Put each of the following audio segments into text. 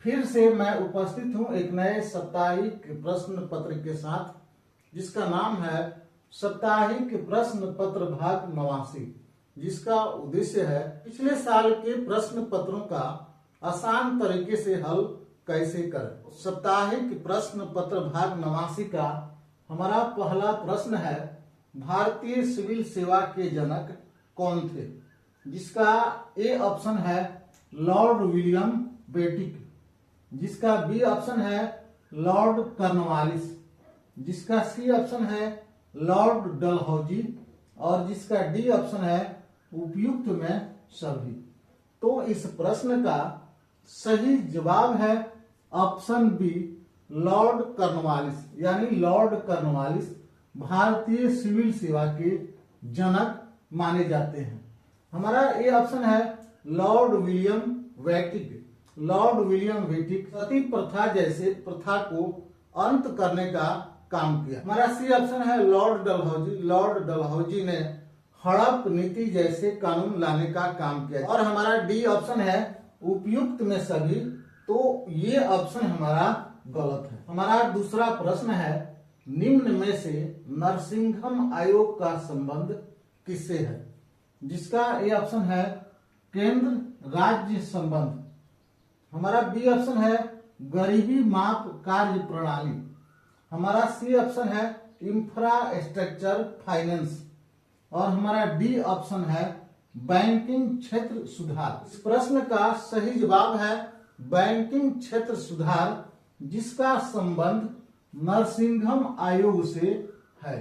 फिर से मैं उपस्थित हूं एक नए साप्ताहिक प्रश्न पत्र के साथ, जिसका नाम है साप्ताहिक प्रश्न पत्र भाग 89, जिसका उद्देश्य है पिछले साल के प्रश्न पत्रों का आसान तरीके से हल कैसे करें। साप्ताहिक प्रश्न पत्र भाग 89 का हमारा पहला प्रश्न है, भारतीय सिविल सेवा के जनक कौन थे? जिसका ए ऑप्शन है लॉर्ड विलियम बेटिक, जिसका बी ऑप्शन है लॉर्ड कॉर्नवालिस, जिसका सी ऑप्शन है लॉर्ड डलहौजी और जिसका डी ऑप्शन है उपयुक्त में सभी। तो इस प्रश्न का सही जवाब है ऑप्शन बी लॉर्ड कॉर्नवालिस, यानी लॉर्ड कॉर्नवालिस भारतीय सिविल सेवा के जनक माने जाते हैं। हमारा ए ऑप्शन है लॉर्ड विलियम वेटिक। लॉर्ड विलियम वेटिक सती प्रथा जैसे प्रथा को अंत करने का काम किया। हमारा सी ऑप्शन है लॉर्ड डलहौजी। लॉर्ड डलहौजी ने हड़प नीति जैसे कानून लाने का काम किया। और हमारा डी ऑप्शन है उपयुक्त में सभी। तो ये ऑप्शन हमारा गलत है। हमारा दूसरा प्रश्न है, निम्न में से नरसिंघम आयोग का संबंध किससे है? जिसका ए ऑप्शन है केंद्र राज्य संबंध। हमारा बी ऑप्शन है गरीबी माप कार्य प्रणाली। हमारा सी ऑप्शन है इंफ्रास्ट्रक्चर फाइनेंस और हमारा डी ऑप्शन है बैंकिंग क्षेत्र सुधार। इस प्रश्न का सही जवाब है बैंकिंग क्षेत्र सुधार, जिसका संबंध नरसिंघम आयोग से है।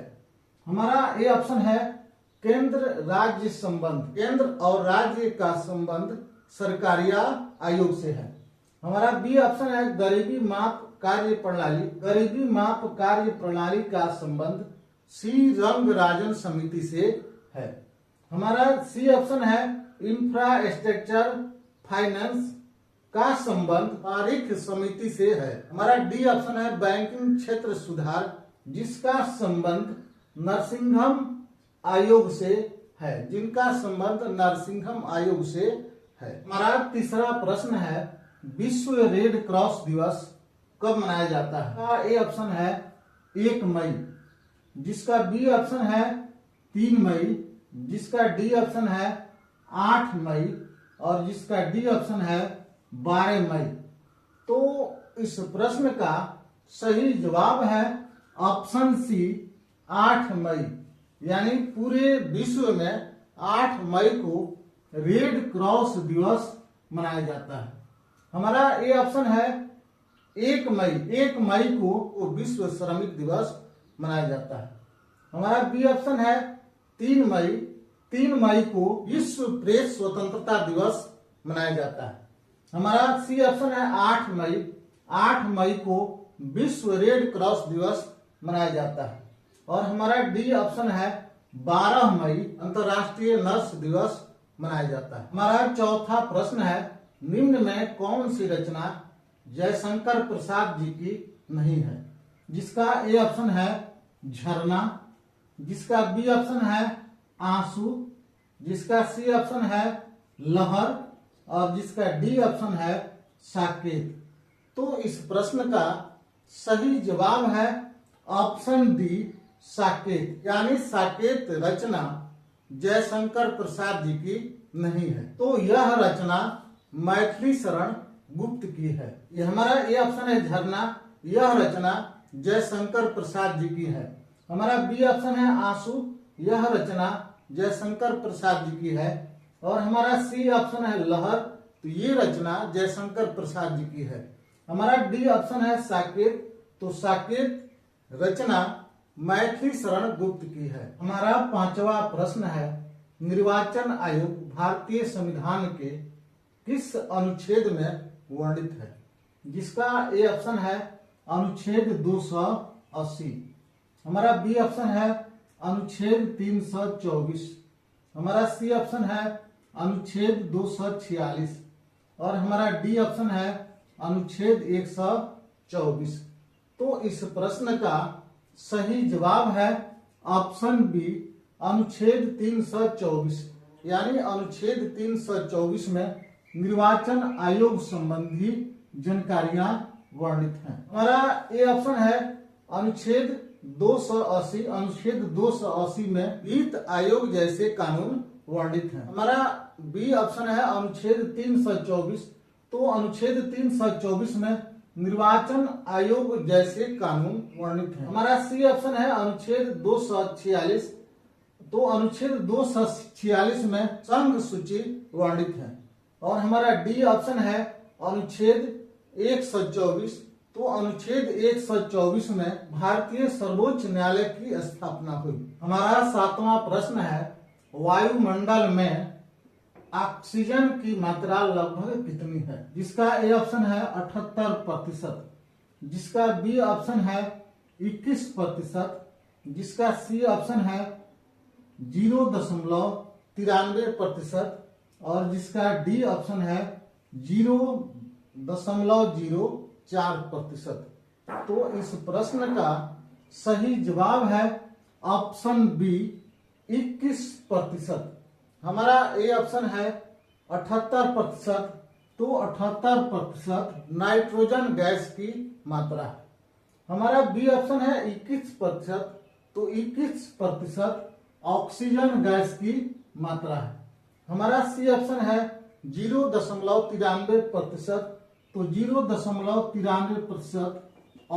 हमारा ए ऑप्शन है केंद्र राज्य संबंध। केंद्र और राज्य का संबंध सरकारिया आयोग से है। हमारा बी ऑप्शन है गरीबी माप कार्य प्रणाली। गरीबी माप कार्य प्रणाली का संबंध सी रंगराजन समिति से है। हमारा सी ऑप्शन है इंफ्रास्ट्रक्चर फाइनेंस का संबंध पारिख समिति से है। हमारा डी ऑप्शन है बैंकिंग क्षेत्र सुधार, जिसका संबंध नरसिंघम आयोग से है, जिनका संबंध नरसिंघम आयोग से है। हमारा तीसरा प्रश्न है, विश्व रेड क्रॉस दिवस कब मनाया जाता है? ए ऑप्शन है 1 मई, जिसका बी ऑप्शन है 3 मई, जिसका डी ऑप्शन है 8 मई और जिसका डी ऑप्शन है 12 मई। तो इस प्रश्न का सही जवाब है ऑप्शन सी 8 मई, यानी पूरे विश्व में 8 मई को रेड क्रॉस दिवस मनाया जाता है। हमारा ए ऑप्शन है 1 मई। 1 मई को विश्व श्रमिक दिवस मनाया जाता है। हमारा बी ऑप्शन है 3 मई। 3 मई को विश्व प्रेस स्वतंत्रता दिवस मनाया जाता है। हमारा सी ऑप्शन है 8 मई। 8 मई को विश्व रेड क्रॉस दिवस मनाया जाता है। और हमारा डी ऑप्शन है 12 मई अंतर्राष्ट्रीय नर्स दिवस मनाया जाता है। हमारा चौथा प्रश्न है, निम्न में कौन सी रचना जयशंकर प्रसाद जी की नहीं है? जिसका ए ऑप्शन है झरना, जिसका बी ऑप्शन है आंसू, जिसका सी ऑप्शन है लहर और जिसका डी ऑप्शन है साकेत। तो इस प्रश्न का सही जवाब है ऑप्शन डी साकेत, यानी साकेत रचना जयशंकर प्रसाद जी की नहीं है। तो यह रचना मैथिली शरण गुप्त की है। यह हमारा ए ऑप्शन है झरना, यह रचना जयशंकर प्रसाद जी की है। हमारा बी ऑप्शन है आंसू, यह रचना जयशंकर प्रसाद जी की है। और हमारा सी ऑप्शन है लहर, तो ये रचना जयशंकर प्रसाद जी की है। हमारा डी ऑप्शन है साकेत, तो साकेत रचना मैथिली शरण गुप्त की है। हमारा पांचवा प्रश्न है, निर्वाचन आयोग भारतीय संविधान के किस अनुच्छेद में वर्णित है? जिसका ए ऑप्शन है अनुच्छेद 280। हमारा बी ऑप्शन है अनुच्छेद 324। हमारा सी ऑप्शन है अनुच्छेद 246 और हमारा डी ऑप्शन है अनुच्छेद 124। तो इस प्रश्न का सही जवाब है ऑप्शन बी अनुच्छेद 324, यानी अनुच्छेद 324 में निर्वाचन आयोग संबंधी जानकारियां वर्णित हैं। हमारा ए ऑप्शन है अनुच्छेद 280। अनुच्छेद 280 में वित्त आयोग जैसे कानून वर्णित हैं। हमारा बी ऑप्शन है अनुच्छेद 324। तो अनुच्छेद 324 में निर्वाचन आयोग जैसे कानून वर्णित हैं। हमारा सी ऑप्शन है अनुच्छेद 246। तो अनुच्छेद 246 में संघ सूची वर्णित है। और हमारा डी ऑप्शन है अनुच्छेद 124। तो अनुच्छेद 124 में भारतीय सर्वोच्च न्यायालय की स्थापना हुई। हमारा 7वां प्रश्न है वायुमंडल में ऑक्सीजन की मात्रा लगभग कितनी है? जिसका ए ऑप्शन है 78%, जिसका बी ऑप्शन है 21%, जिसका सी ऑप्शन है 0.93% और जिसका डी ऑप्शन है 0.04%। तो इस प्रश्न का सही जवाब है ऑप्शन बी 21%। हमारा ए ऑप्शन है 78%। तो 78% नाइट्रोजन गैस की मात्रा है। हमारा बी ऑप्शन है 21%। तो 21% ऑक्सीजन गैस की मात्रा है। हमारा सी ऑप्शन है 0.93%। तो 0.93%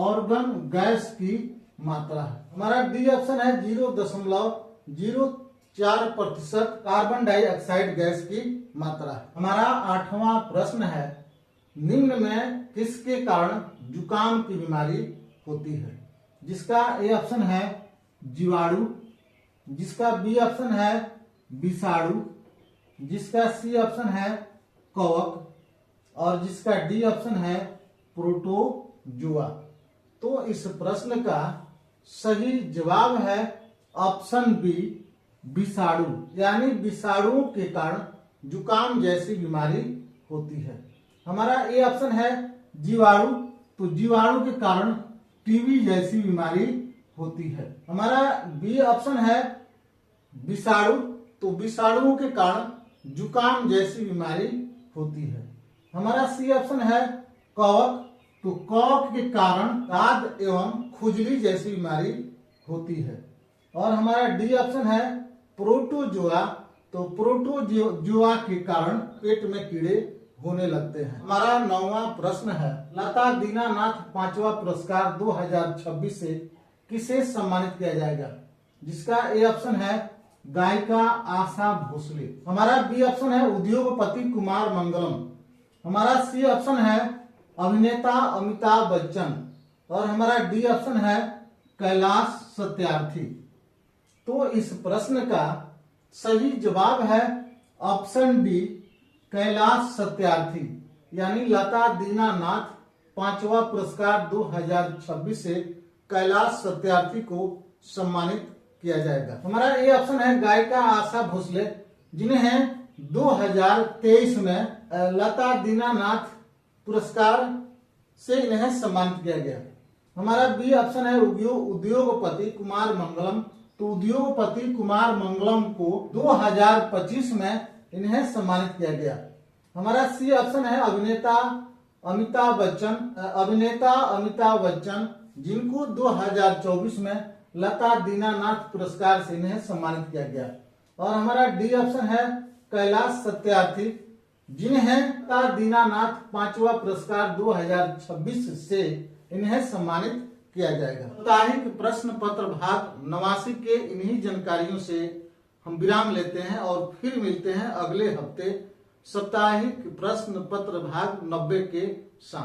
ऑर्गन गैस की मात्रा है। हमारा डी ऑप्शन है 0.04% कार्बन डाइऑक्साइड गैस की मात्रा है। हमारा 8वां प्रश्न है निम्न में किसके कारण जुकाम की बीमारी होती है? जिसका ए ऑप्शन है जीवाणु, जिसका बी ऑप्शन है विषाणु, जिसका सी ऑप्शन है कवक और जिसका डी ऑप्शन है प्रोटोजुआ। तो इस प्रश्न का सही जवाब है ऑप्शन बी विषाणु, यानी विषाणुओं के कारण जुकाम जैसी बीमारी होती है। हमारा ए ऑप्शन है जीवाणु। तो जीवाणु के कारण टीबी जैसी बीमारी होती है। हमारा बी ऑप्शन है विषाणु। तो विषाणुओं के कारण जुकाम जैसी बीमारी होती है। हमारा सी ऑप्शन है कवक। तो कवक के कारण दाद एवं खुजली जैसी बीमारी होती है। और हमारा डी ऑप्शन है प्रोटोजुआ। तो प्रोटोजुआ के कारण पेट में कीड़े होने लगते हैं। हमारा 9वां प्रश्न है लता दीनानाथ 5वां पुरस्कार 2026 से किसे सम्मानित किया जाएगा? जिसका ए ऑप्शन है गायिका आशा भोसले। हमारा बी ऑप्शन है उद्योगपति कुमार मंगलम। हमारा सी ऑप्शन है अभिनेता अमिताभ बच्चन और हमारा डी ऑप्शन है कैलाश सत्यार्थी। तो इस प्रश्न का सही जवाब है ऑप्शन डी कैलाश सत्यार्थी, यानी लता दीनानाथ 5वां पुरस्कार 2026 से कैलाश सत्यार्थी को सम्मानित किया जाएगा। हमारा ए ऑप्शन है गायिका आशा भोसले, जिन्हें 2023 में लता दीनानाथ पुरस्कार से इन्हें सम्मानित किया गया। हमारा बी ऑप्शन है उद्योगपति कुमार मंगलम। तो उद्योगपति कुमार मंगलम को 2025 में इन्हें सम्मानित किया गया। हमारा सी ऑप्शन है अभिनेता अमिताभ बच्चन, जिनको 2024 में लता दीनानाथ पुरस्कार से इन्हें सम्मानित किया गया। और हमारा डी ऑप्शन है कैलाश सत्यार्थी, जिन्हें लता दीनानाथ 5वां पुरस्कार 2026 से इन्हें सम्मानित किया जाएगा। साप्ताहिक प्रश्न पत्र भाग 89 के इन्हीं जानकारियों से हम विराम लेते हैं और फिर मिलते हैं अगले हफ्ते साप्ताहिक प्रश्न पत्र भाग 90 के साथ।